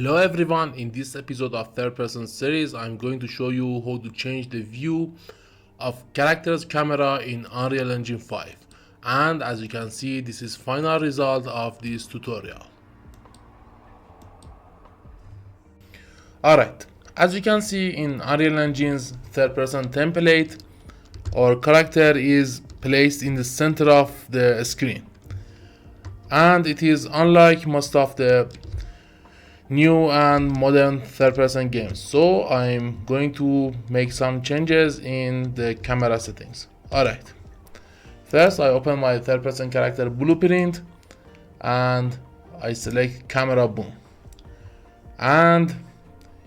Hello everyone, in this episode of third person series I'm going to show you how to change the view of characters camera in Unreal Engine 5, and as you can see this is final result of this tutorial. Alright, as you can see in Unreal Engine's third person template, our character is placed in the center of the screen, and it is unlike most of the new and modern third-person games. So I'm going to make some changes in the camera settings. Alright, first I open my third-person character blueprint and I select camera boom, and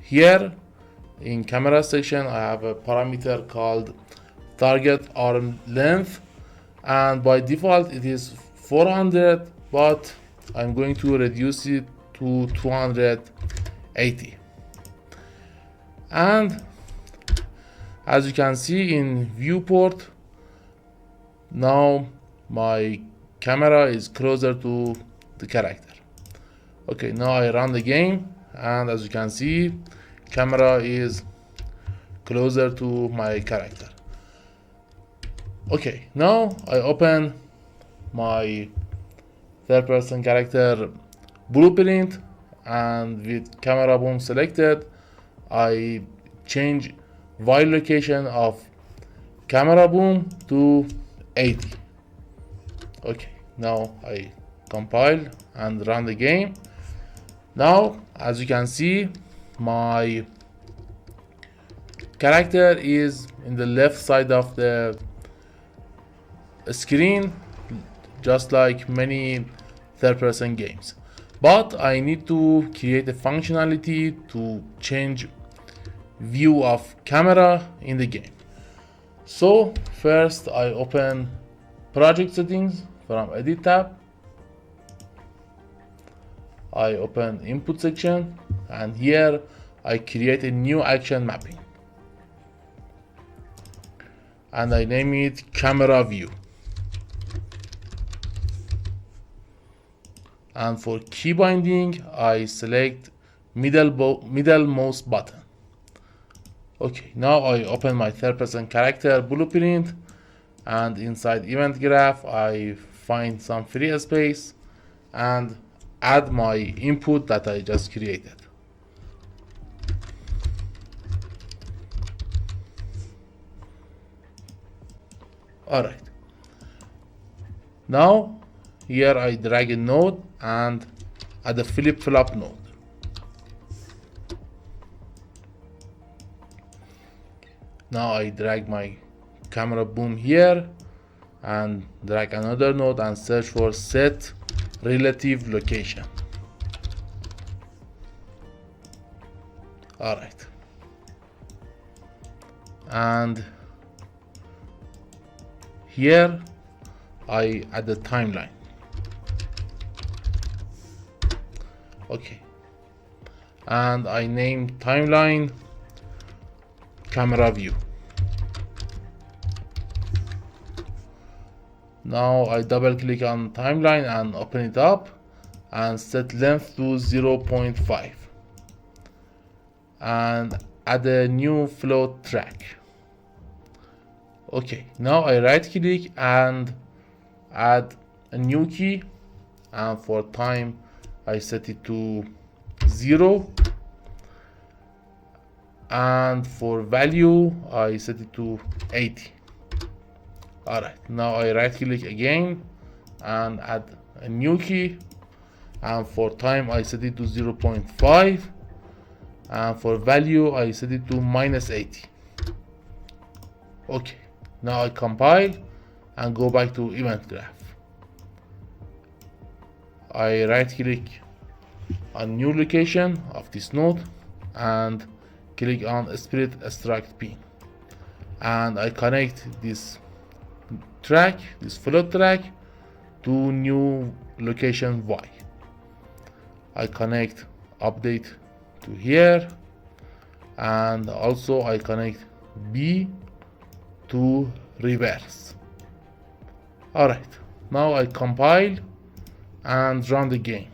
here in camera section I have a parameter called target arm length, and by default it is 400, but I'm going to reduce it to 280. And as you can see in viewport, now my camera is closer to the character. Okay, now I run the game, and as you can see, camera is closer to my character. Okay, now I open my third person character blueprint, and with camera boom selected I change while location of camera boom to 80. Okay, now I compile and run the game. Now as you can see, my character is in the left side of the screen, just like many third-person games, but I need to create a functionality to change view of camera in the game. So first I open project settings from edit tab, I open input section, and here I create a new action mapping and I name it camera view. And for key binding I select middle mouse button. Okay, now I open my third person character blueprint, and inside event graph I find some free space and add my input that I just created. Alright, now here I drag a node and add a flip-flop node. Now I drag my camera boom here and drag another node and search for set relative location. Alright, and here I add the timeline. Okay, and I name timeline camera view. Now I double click on timeline and open it up and set length to 0.5 and add a new float track. Okay, now I right click and add a new key, and for time I set it to 0, and for value I set it to 80. Alright, now I right click again and add a new key, and for time I set it to 0.5, and for value I set it to -80. Okay, now I compile and go back to event graph. I right click on new location of this node and click on split extract pin, and I connect this track, this float track, to new location Y. I connect update to here, and also I connect B to reverse. Alright, now I compile and run the game.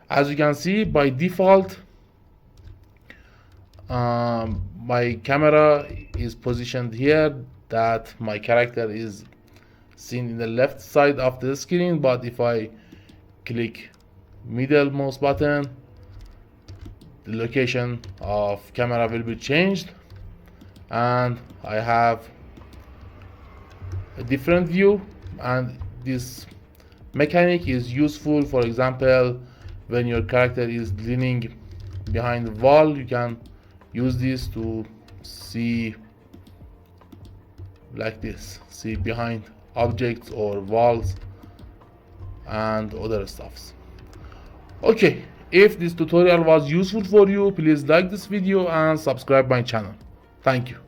As you can see, by default my camera is positioned here, that my character is seen in the left side of the screen, but if I click middle mouse button, the location of camera will be changed and I have a different view. And this mechanic is useful, for example, when your character is leaning behind the wall, you can use this to see like this, see behind objects or walls and other stuffs. Okay, if this tutorial was useful for you, please like this video and subscribe my channel. Thank you.